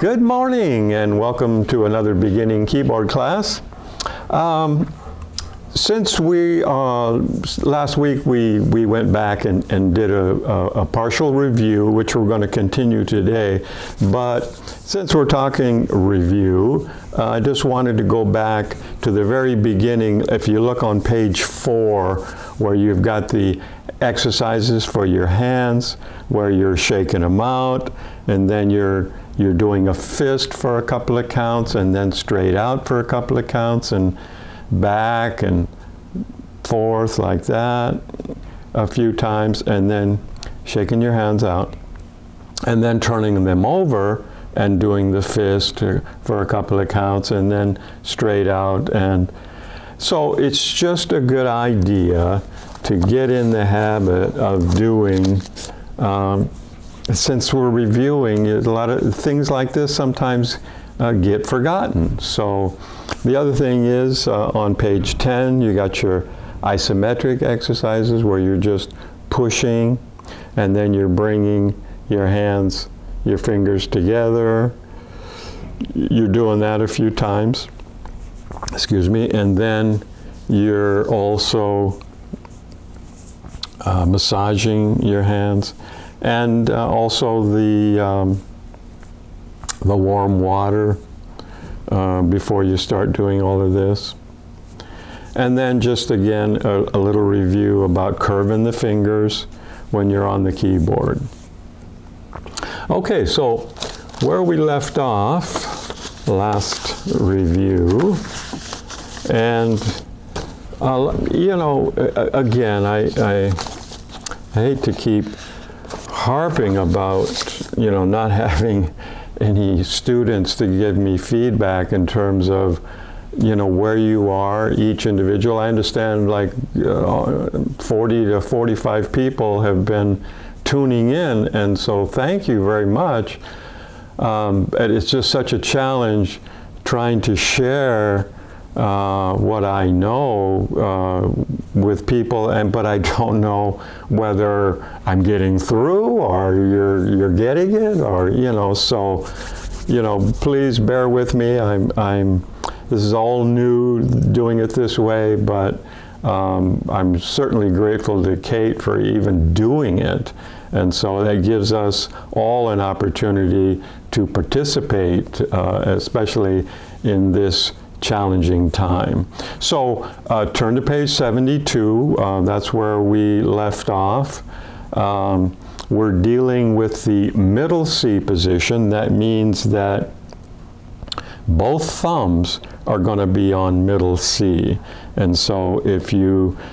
Good morning and welcome to another beginning keyboard class. Since we last week we went back and did a partial review, which we're going to continue today, but since we're talking review, I just wanted to go back to the very beginning. If you look on page 4, where you've got the exercises for your hands, where you're shaking them out, and then you're doing a fist for a couple of counts, and then straight out for a couple of counts, and back and forth like that a few times, and then shaking your hands out, and then turning them over and doing the fist for a couple of counts, and then straight out. And so it's just a good idea to get in the habit of doing, since we're reviewing, a lot of things like this sometimes get forgotten. So the other thing is on page 10, you got your isometric exercises where you're just pushing and then you're bringing your hands, your fingers together. You're doing that a few times, excuse me, and then you're also massaging your hands, and also the warm water before you start doing all of this. And then just again a little review about curving the fingers when you're on the keyboard. Okay, so where we left off last review, and you know, again, I hate to keep harping about, you know, not having any students to give me feedback in terms of, you know, where you are, each individual. I understand like 40 to 45 people have been tuning in, and so thank you very much. And it's just such a challenge trying to share what I know with people, but I don't know whether I'm getting through or you're getting it, or, you know, so, you know, please bear with me. This is all new, doing it this way, but I'm certainly grateful to Kate for even doing it. And so that gives us all an opportunity to participate, especially in this challenging time. So turn to page 72. That's where we left off. We're dealing with the middle C position. That means that both thumbs are going to be on middle C. And so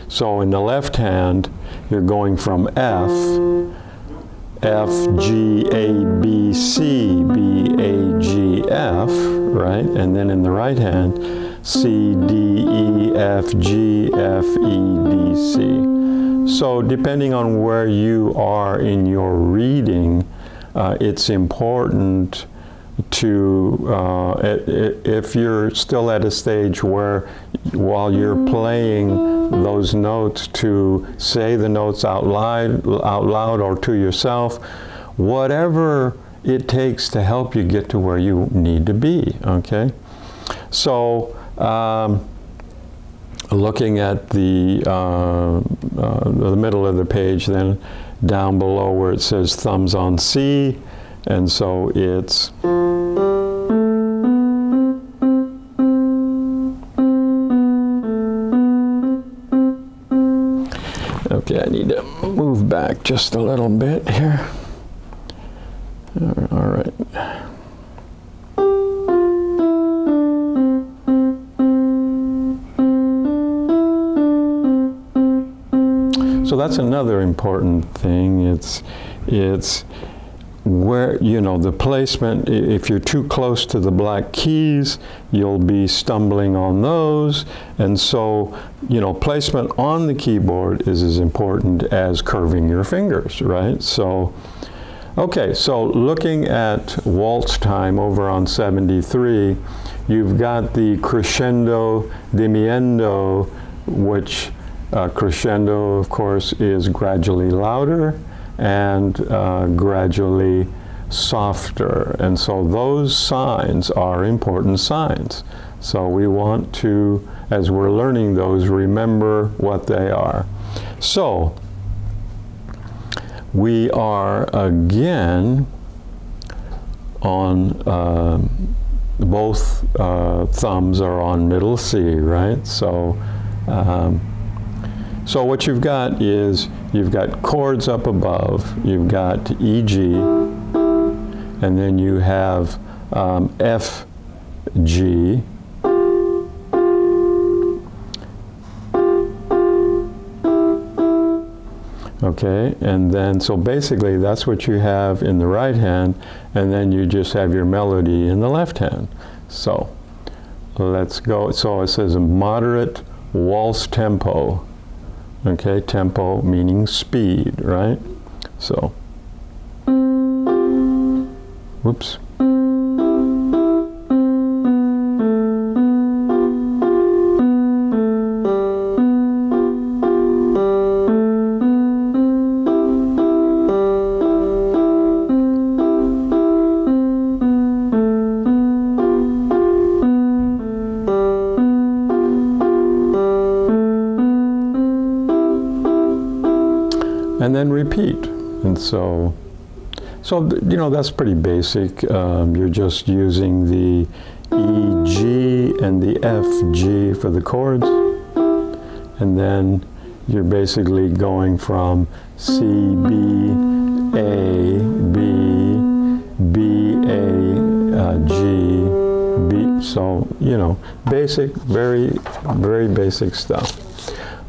so in the left hand, you're going from F, G, A, B, C, B, A, G, F, right? And then in the right hand, C, D, E, F, G, F, E, D, C. So depending on where you are in your reading, it's important to, if you're still at a stage where while you're playing those notes, to say the notes out loud or to yourself, whatever it takes to help you get to where you need to be, okay? So looking at the middle of the page, then down below where it says thumbs on C, and so it's okay, I need to move back just a little bit here. All right. So that's another important thing. It's where, you know, the placement. If you're too close to the black keys, you'll be stumbling on those. And so, you know, placement on the keyboard is as important as curving your fingers, right? So, okay, so looking at waltz time over on 73, you've got the crescendo, diminuendo, which crescendo, of course, is gradually louder, and gradually softer. And so those signs are important signs. So we want to, as we're learning those, remember what they are. So we are again on both thumbs are on middle C, right? So so what you've got is you've got chords up above, you've got E, G, and then you have F, G, okay, and then so basically that's what you have in the right hand, and then you just have your melody in the left hand. So let's go. So it says a moderate waltz tempo. Okay, tempo meaning speed, right? So, whoops. And then repeat. And so you know, that's pretty basic. You're just using the E, G, and the F, G for the chords. And then you're basically going from C, B, A, B, B, A, G, B. So, you know, basic, very, very basic stuff.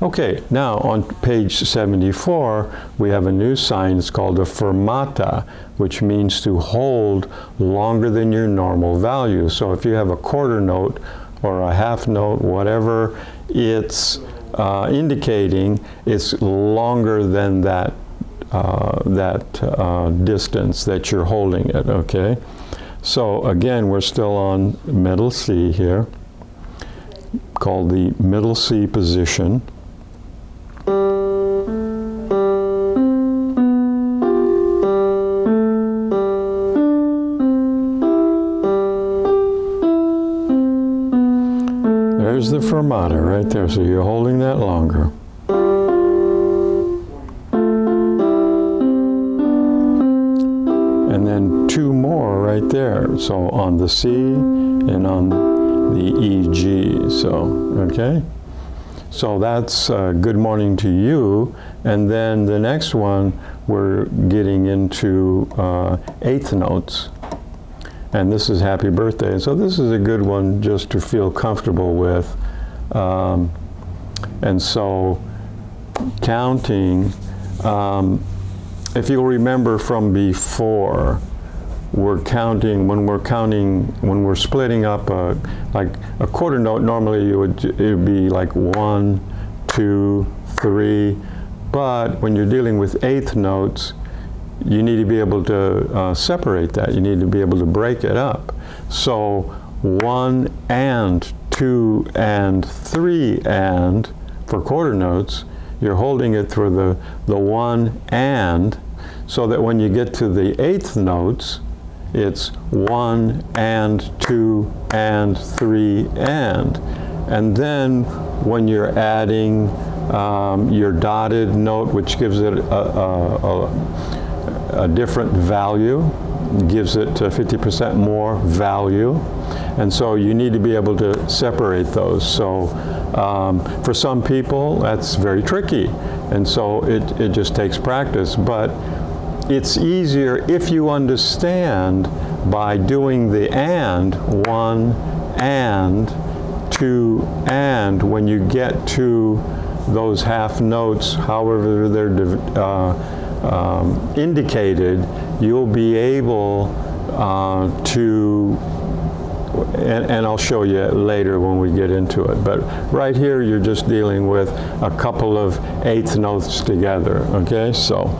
Okay, now on page 74, we have a new sign. It's called a fermata, which means to hold longer than your normal value. So if you have a quarter note or a half note, whatever it's indicating, it's longer than that, distance that you're holding it, okay? So again, we're still on middle C here, called the middle C position. There's the fermata right there, so you're holding that longer. And then two more right there, so on the C and on the E, G, so, okay? So that's Good Morning to You, and then the next one, we're getting into eighth notes. And this is Happy Birthday. So this is a good one just to feel comfortable with. And so counting, if you'll remember from before, we're counting, when we're splitting up like a quarter note, normally it would be like 1, 2, 3, but when you're dealing with eighth notes, you need to be able to separate that. You need to be able to break it up. So 1 and 2 and 3 and for quarter notes, you're holding it through the 1 and, so that when you get to the eighth notes, it's 1 and 2 and 3 and then when you're adding your dotted note, which gives it a different value, gives it 50% more value, and so you need to be able to separate those. So for some people that's very tricky, and so it just takes practice, but it's easier if you understand by doing the and, 1 and 2 and, when you get to those half notes, however they're indicated, you'll be able to, and I'll show you later when we get into it, but right here you're just dealing with a couple of eighth notes together, okay? So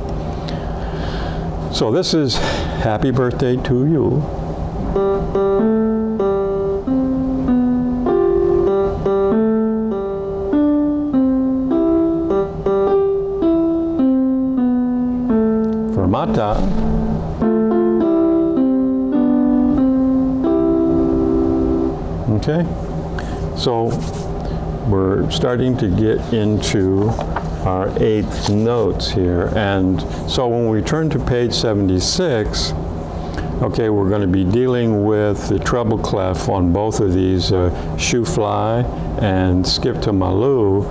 this is Happy Birthday to You. Fermata. Okay, so we're starting to get into our eighth notes here, and so when we turn to page 76, okay, we're going to be dealing with the treble clef on both of these, Shoo Fly and Skip to Maloo,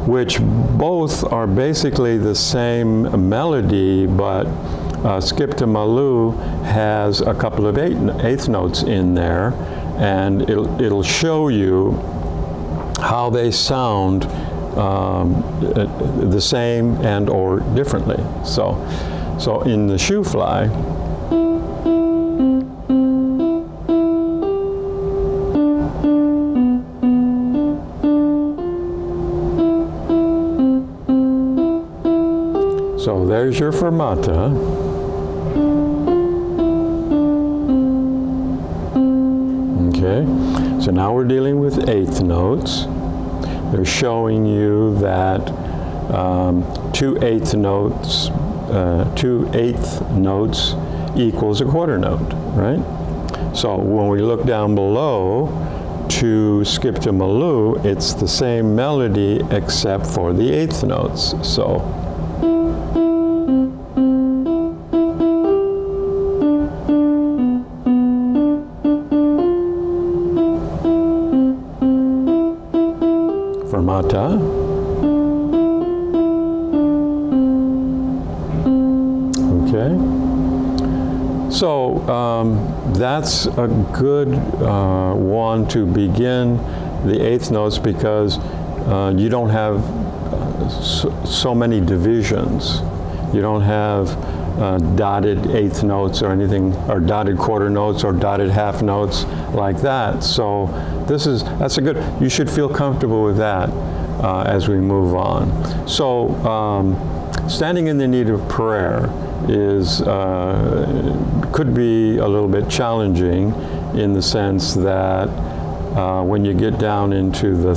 which both are basically the same melody, but Skip to Maloo has a couple of eighth notes in there, and it'll show you how they sound the same and or differently. So in the Shoo Fly, so there's your fermata. Okay, so now we're dealing with eighth notes. They're showing you that 2 eighth notes equals a quarter note, right? So when we look down below to Skip to Maloo, it's the same melody except for the eighth notes. So fermata. Okay. So that's a good one to begin the eighth notes, because you don't have so many divisions. You don't have dotted eighth notes or anything, or dotted quarter notes or dotted half notes like that. So that's a good, you should feel comfortable with that as we move on. So standing in the need of prayer could be a little bit challenging, in the sense that when you get down into the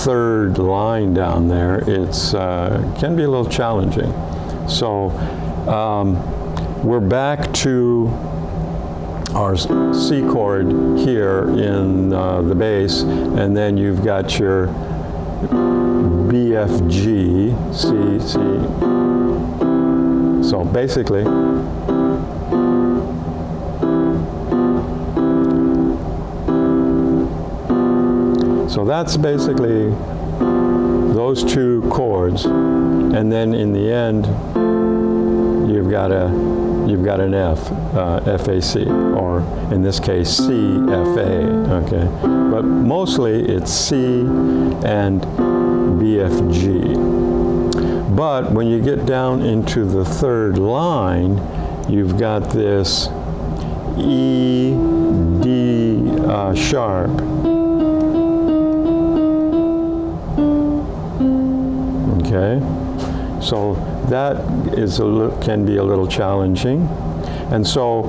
third line down there, it's can be a little challenging. So we're back to our C chord here in the bass, and then you've got your B, F, G, C, C. So basically, so that's basically those two chords, and then in the end you've got an F, F-A-C, or in this case C, F-A, okay? But mostly it's C and B, F, G. But when you get down into the third line, you've got this E, D sharp. Okay, so that can be a little challenging. And so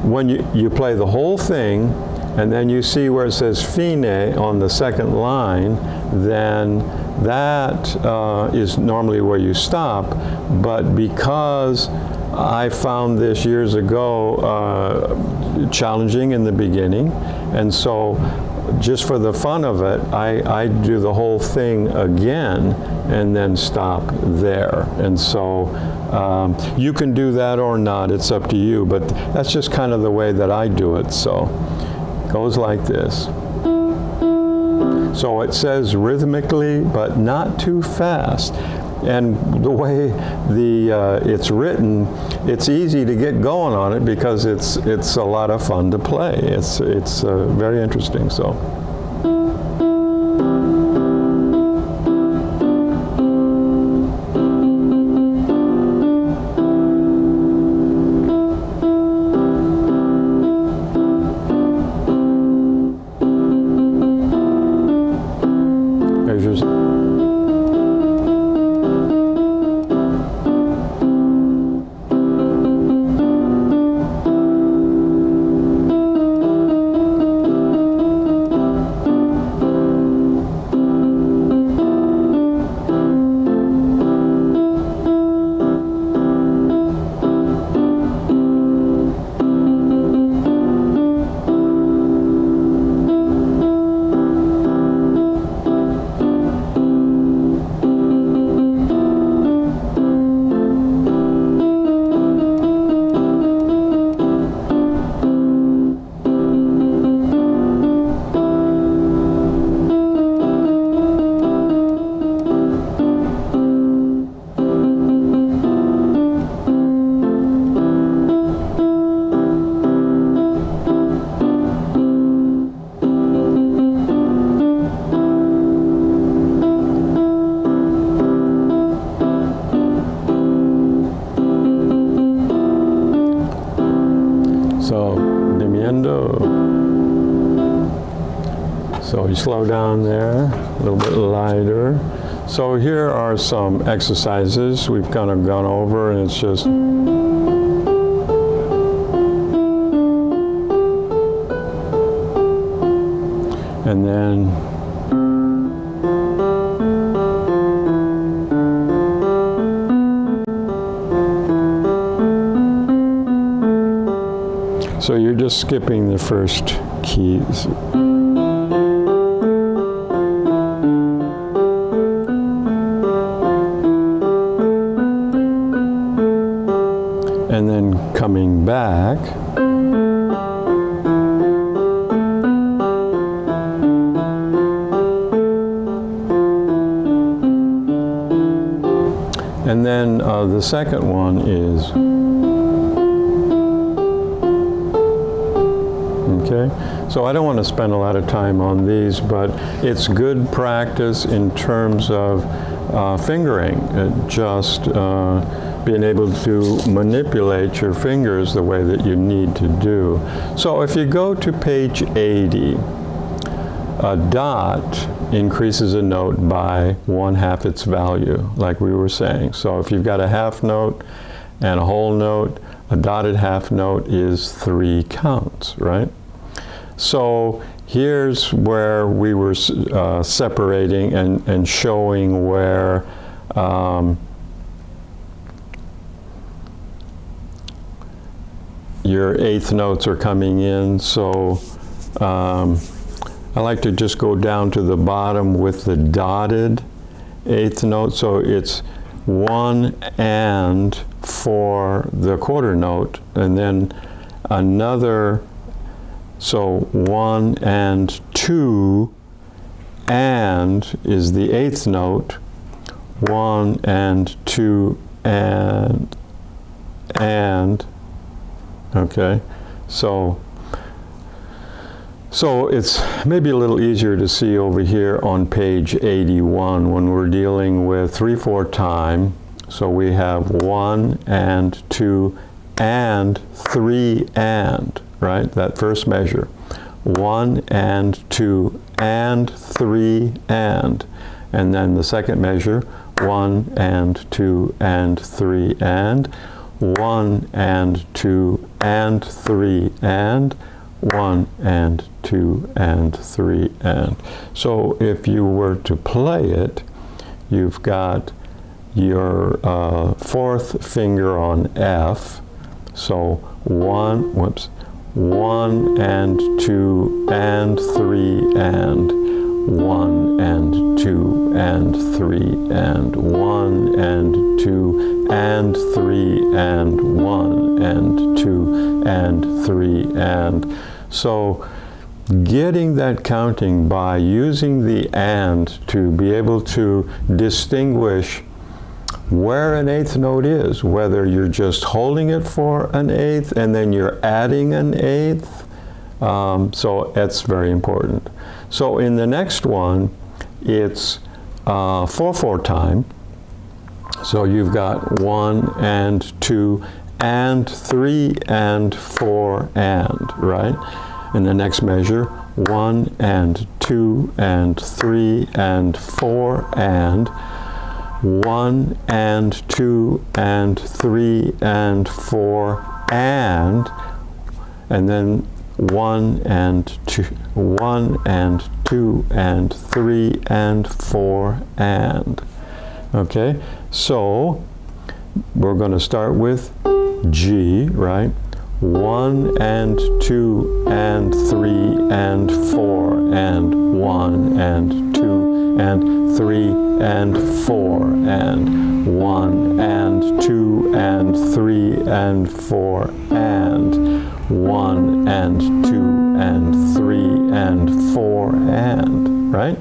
when you play the whole thing, and then you see where it says fine on the second line, then that is normally where you stop. But because I found this years ago challenging in the beginning, and so just for the fun of it, I do the whole thing again and then stop there. And so you can do that or not, it's up to you, but that's just kind of the way that I do it. So it goes like this. So it says rhythmically, but not too fast. And the way it's written, it's easy to get going on it, because it's a lot of fun to play. It's very interesting. So. There's your crescendo. So you slow down there, a little bit lighter. So here are some exercises we've kind of gone over, and it's just and then so you're just skipping the first keys. And then coming back. And then the second one is, okay? So I don't want to spend a lot of time on these, but it's good practice in terms of fingering, just being able to manipulate your fingers the way that you need to do. So if you go to page 80, a dot increases a note by 1/2 its value, like we were saying. So if you've got a half note and a whole note, a dotted half note is 3 counts, right? So here's where we were separating and showing where your 8th notes are coming in. So I like to just go down to the bottom with the dotted 8th note. So it's 1 and for the quarter note, and then another, so 1 and 2 and is the 8th note, 1 and 2 and, okay, so it's maybe a little easier to see over here on page 81 when we're dealing with 3/4 time. So we have 1 and 2 and 3 and, right? That first measure. 1 and 2 and 3 and then the second measure, 1 and 2 and 3 and 1 and 2 and 3 and 1 and 2 and 3 and. So if you were to play it, you've got your 4th finger on F. So 1 and 2 and 3 and 1 and 2 and 3 and 1 and 2 and 3 and 1 and 2 and 3 and. So getting that counting by using the and to be able to distinguish where an 8th note is, whether you're just holding it for an 8th and then you're adding an 8th. So that's very important. So in the next one, it's 4/4 time. So you've got 1 and 2 and 3 and 4 and, right? In the next measure, 1 and 2 and 3 and 4 and 1 and 2 and 3 and 4 and then 1 and 2 and 3 and 4 and. Okay, so we're going to start with G, right? 1 and 2 and 3 and 4 and 1 and 2 and 3 and 4 and 1 and 2 and 3 and 4 and 1 and 2 and 3 and 4 and, right?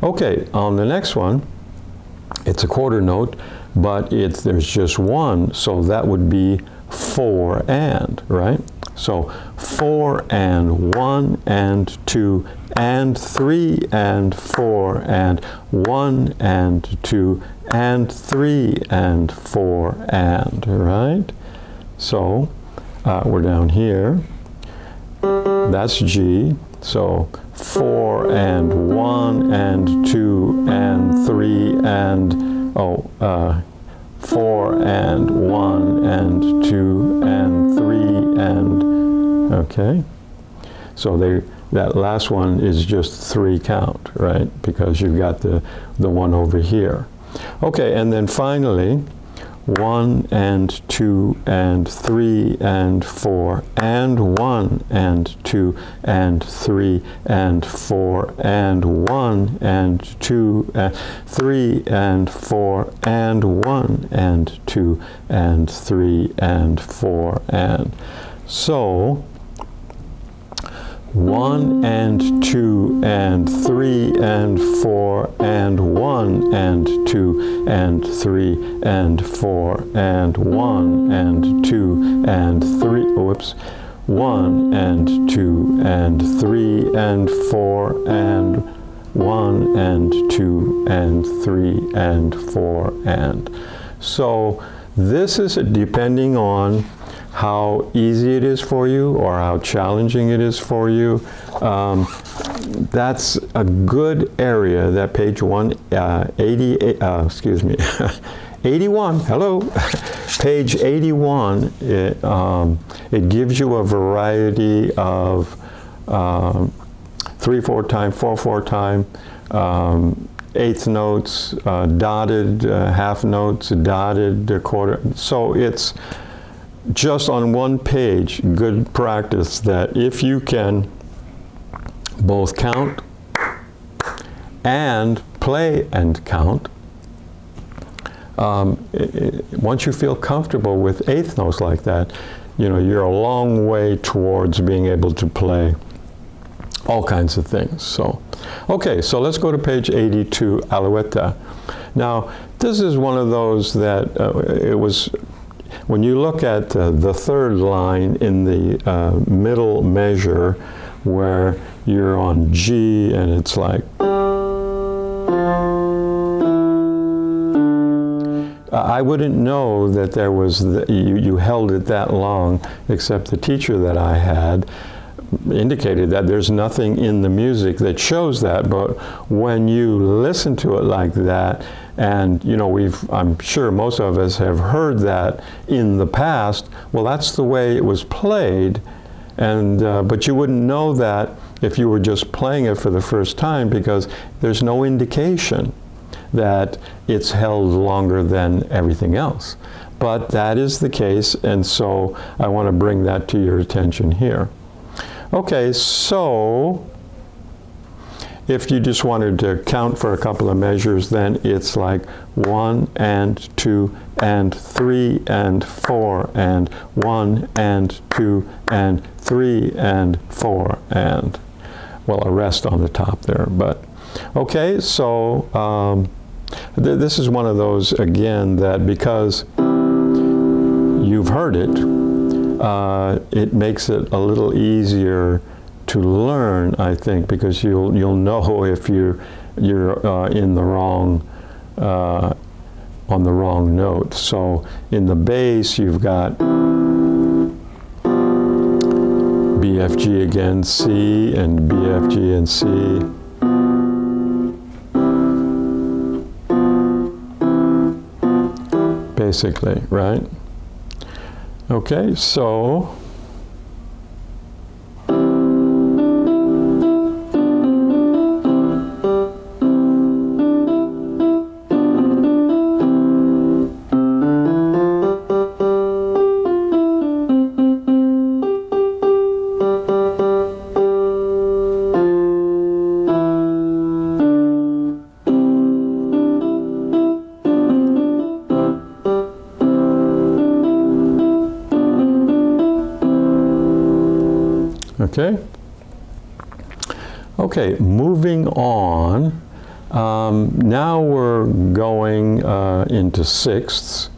Okay, on the next one, it's a quarter note, but there's just one, so that would be 4 and, right? So 4 and 1 and 2 and 3 and 4 and 1 and 2 and 3 and 4 and, right? So we're down here. That's G. So 4 and 1 and 2 and 3 and 4 and 1 and 2 and 3 and, okay. So that last one is just 3 count, right? Because you've got the one over here. Okay, and then finally, 1 and 2 and 3 and 4 and 1 and 2 and 3 and 4 and 1 and 2 and 3 and 4 and 1 and 2 and 3 and 4 and so 1 and 2 and 3 and 4 and 1 and 2 and 3 and 4 and 1 and 2 and 3, whoops, 1 and 2 and 3 and 4 and 1 and 2 and 3 and 4 and. So this is depending on how easy it is for you or how challenging it is for you. That's a good area, that page 81, hello. Page 81, it gives you a variety of 3/4 time, 4/4 time, eighth notes, dotted half notes, dotted quarter. So it's just on one page, good practice that if you can both count and play and count, once you feel comfortable with eighth notes like that, you know, you're a long way towards being able to play all kinds of things. So, okay, so let's go to page 82, Alouette. Now, this is one of those that it was, when you look at the third line in the middle measure where you're on G and it's like, I wouldn't know that there was, you held it that long, except the teacher that I had indicated that there's nothing in the music that shows that, but when you listen to it like that, and you know, I'm sure most of us have heard that in the past, well, that's the way it was played, and but you wouldn't know that if you were just playing it for the first time, because there's no indication that it's held longer than everything else. But that is the case, and so I want to bring that to your attention here. Okay, so if you just wanted to count for a couple of measures, then it's like 1 and 2 and 3 and 4 and 1 and 2 and 3 and 4 and, well, a rest on the top there. But okay, so this is one of those, again, that because you've heard it, it makes it a little easier to learn, I think, because you'll know if you're in the wrong on the wrong note. So in the bass, you've got BFG again, C, and BFG and C. Basically, right? Okay, so okay, moving on. Now we're going into sixths.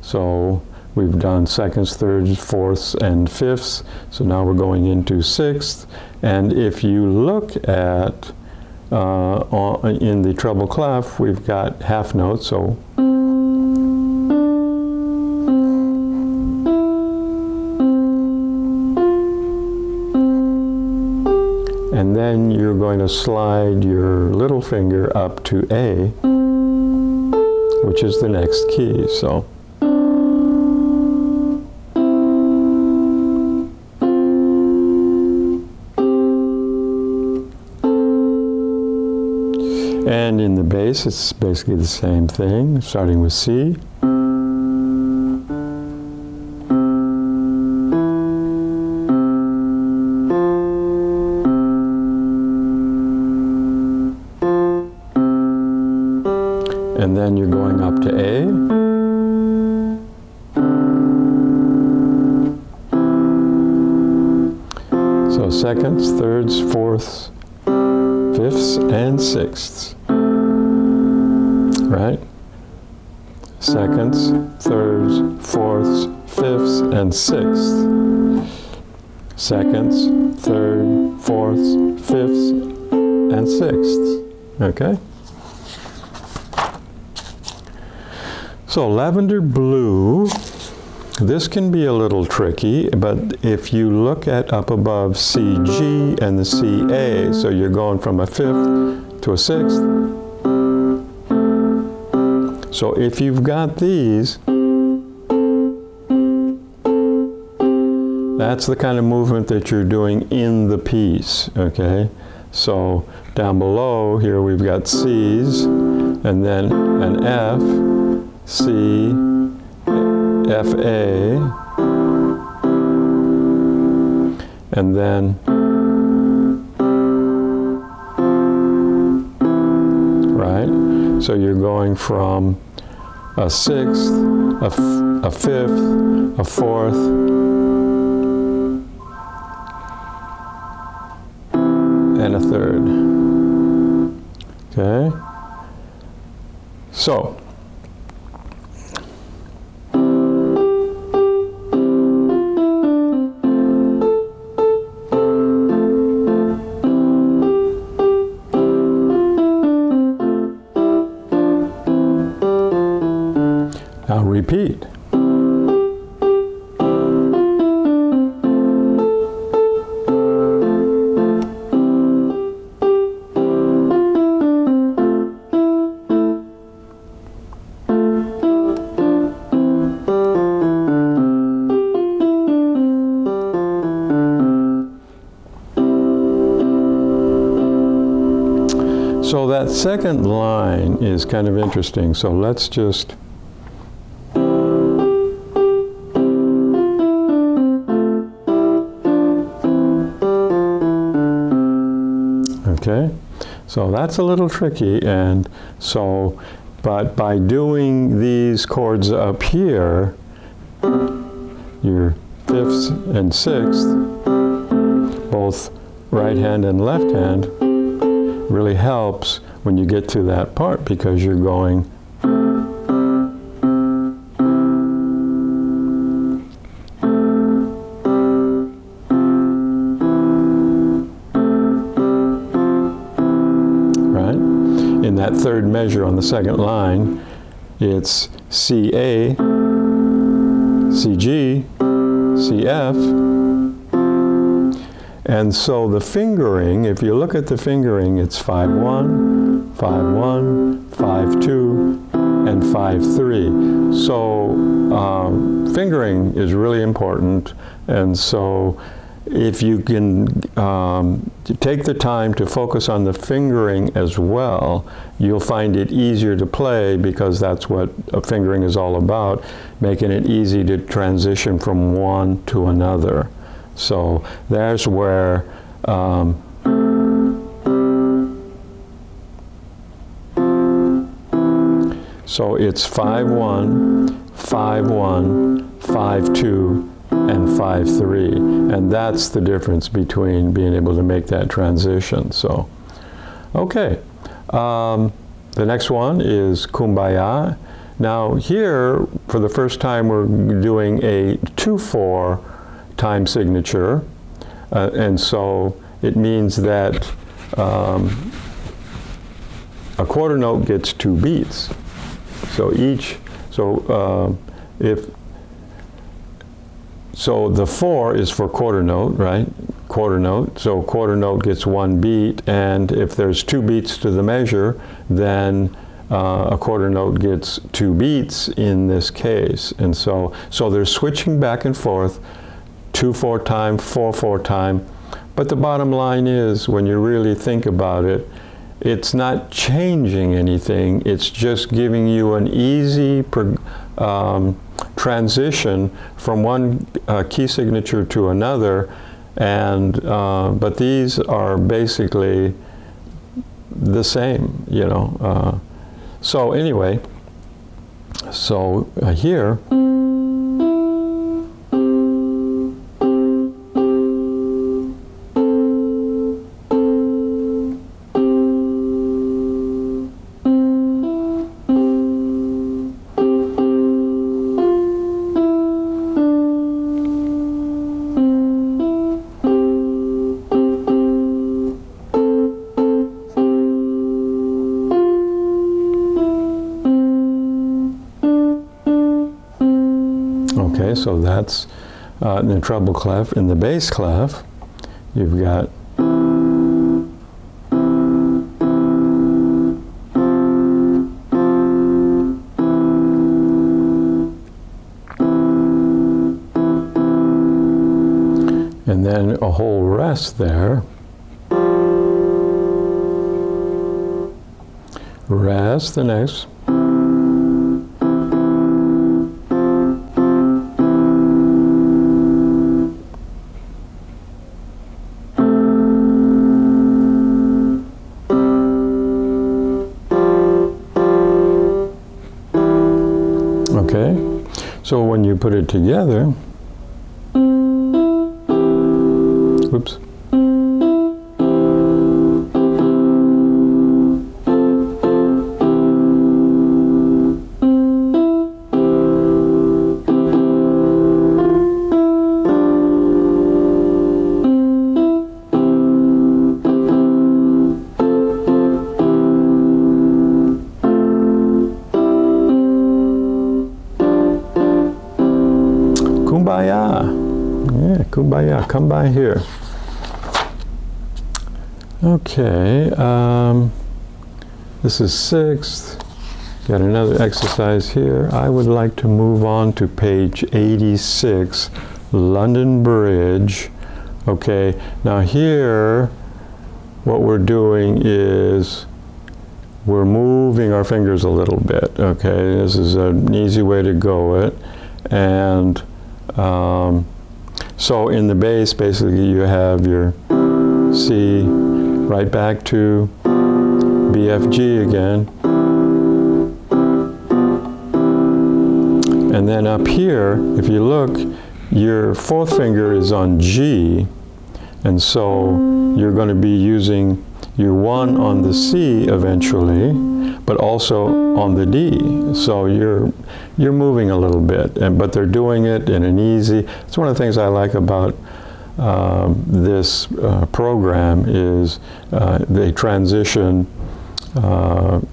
So we've done seconds, thirds, fourths, and fifths. So now we're going into sixths. And if you look at in the treble clef, we've got half notes. So And then you're going to slide your little finger up to A, which is the next key. So and in the bass, it's basically the same thing, starting with C. And then you're going up to A. So seconds, thirds, fourths, fifths, and sixths. Right? Seconds, thirds, fourths, fifths, and sixths. Seconds, third, fourths, fifths, and sixths. Okay? So lavender blue, this can be a little tricky, but if you look at up above CG and the CA, so you're going from a fifth to a sixth. So if you've got these, that's the kind of movement that you're doing in the piece, okay? So down below here we've got C's, and then an F, C, F, A, and then right? So you're going from a sixth, a fifth, a fourth, and a third. Okay? So now repeat. So that second line is kind of interesting. So let's just okay, so that's a little tricky, and so, but by doing these chords up here, your fifths and sixths, both right hand and left hand, really helps when you get to that part, because you're going in that third measure on the second line. It's CA, CG, CF, and so the fingering, if you look at the fingering, it's 5-1, 5-1, 5-2, and 5-3. So fingering is really important, and so if you can take the time to focus on the fingering as well, you'll find it easier to play, because that's what fingering is all about, making it easy to transition from one to another. So there's where so it's 5-1, 5-1, 5-2, and 5-3, and that's the difference between being able to make that transition. So, okay, the next one is Kumbaya. Now here, for the first time, we're doing a 2/4 time signature, and so it means that a quarter note gets 2 beats. So so the 4 is for quarter note, right? quarter note. So quarter note gets 1 beat, and if there's 2 beats to the measure, then a quarter note gets 2 beats in this case. And so they're switching back and forth, 2/4 time, 4/4 time. But the bottom line is, when you really think about it, it's not changing anything. It's just giving you an easy transition from one key signature to another. And but these are basically the same, you know. So anyway, so here. Okay, so that's in the treble clef. In the bass clef, you've got and then a whole rest there. Rest the next. Okay, so when you put it together, whoops. Kumbaya. Yeah, kumbaya. Come by here. Okay. This is 6th. Got another exercise here. I would like to move on to page 86, London Bridge. Okay. Now here, what we're doing is we're moving our fingers a little bit. Okay. This is an easy way to go it. And so in the bass, basically you have your C right back to BFG again. And then up here, if you look, your 4th finger is on G, and so you're going to be using your 1 on the C eventually, but also on the D. So you're moving a little bit, but they're doing it in an easy. It's one of the things I like about this program is they transition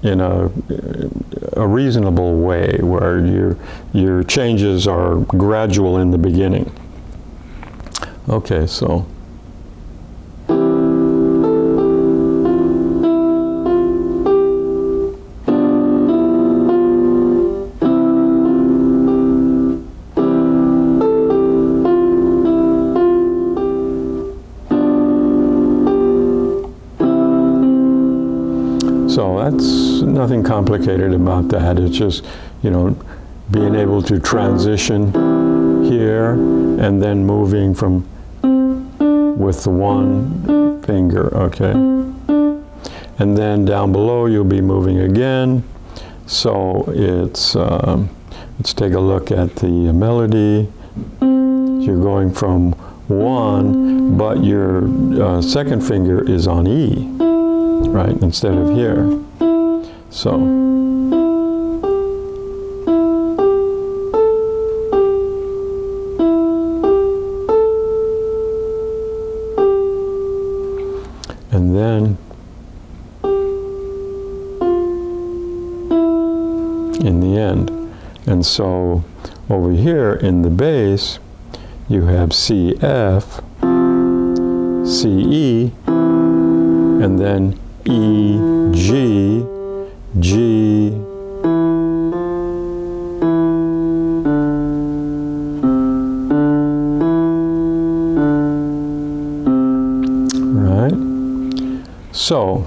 in a reasonable way, where your changes are gradual in the beginning. Okay, so. So that's nothing complicated about that. It's just, you know, being able to transition here and then moving from with the 1 finger, okay? And then down below you'll be moving again. So it's, let's take a look at the melody. You're going from 1, but your 2nd finger is on E. Right, instead of here. So. And then in the end. And so over here in the bass, you have C, F, C, E, and then E, G, G, right? So,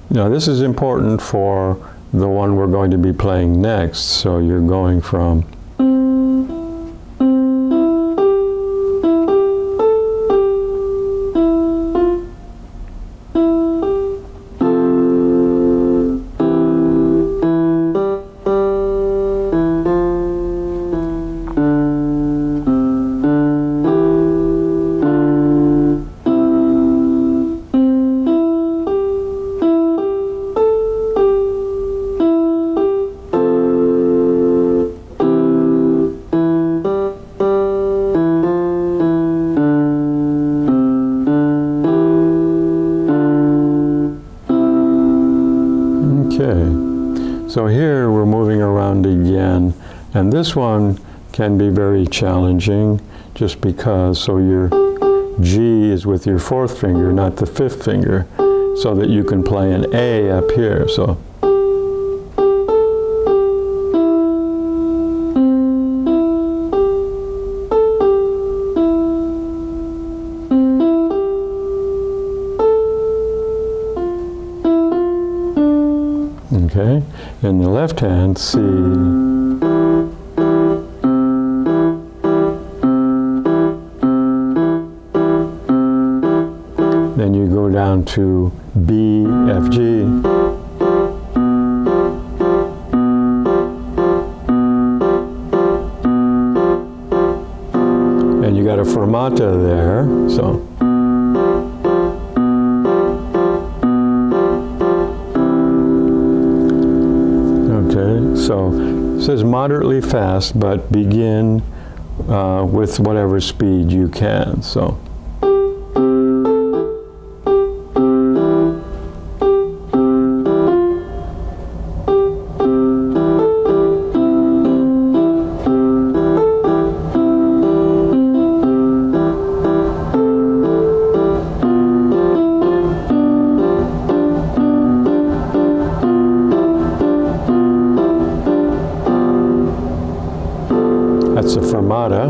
now this is important for the one we're going to be playing next. So you're going from so here we're moving around again, and this one can be very challenging just because, so your G is with your fourth finger, not the fifth finger, so that you can play an A up here. So okay, in the left hand, C, then you go down to B, F, G, and you got a fermata there, so. So it says moderately fast, but begin with whatever speed you can. So. That's a fermata.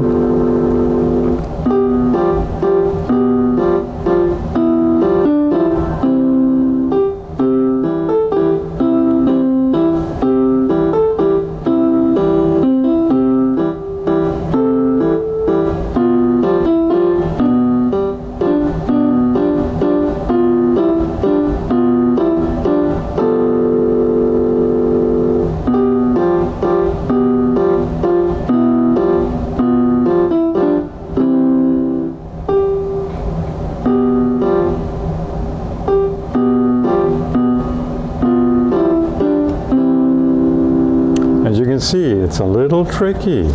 As you can see, it's a little tricky,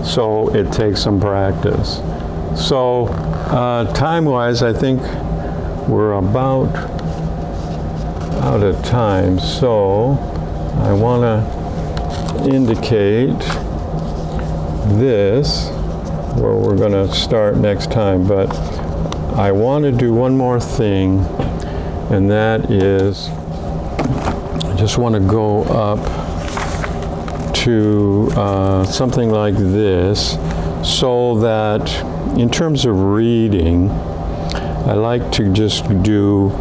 so it takes some practice. So time-wise, I think we're about out of time, so I want to indicate this, where we're going to start next time, but I want to do one more thing, and that is I just want to go up to something like this, so that in terms of reading, I like to just do,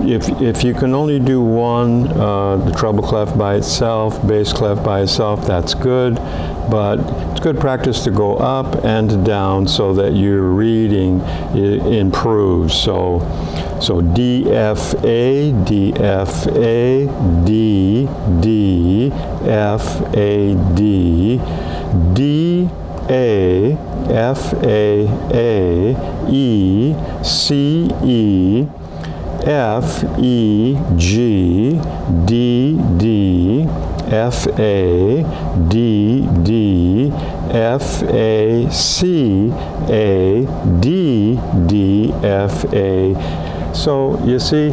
if you can only do one, the treble clef by itself, bass clef by itself, that's good, but it's good practice to go up and down so that your reading improves. So D, F, A, D, F, A, D, D, F, A, D, D, A, F, A, E, C, E, F, E, G, D, D, F, A, D, D, F, A, C, A, D, D, F, A. So you see,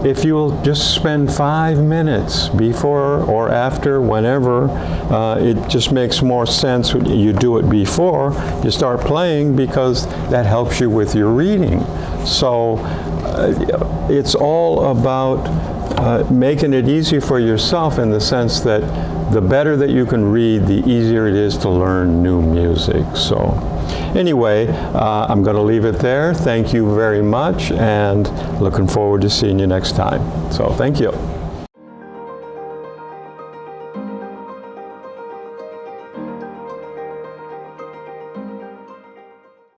if you'll just spend 5 minutes before or after, whenever, it just makes more sense when you do it before you start playing, because that helps you with your reading. So it's all about making it easy for yourself, in the sense that the better that you can read, the easier it is to learn new music. So anyway, I'm going to leave it there. Thank you very much, and looking forward to seeing you next time. So thank you.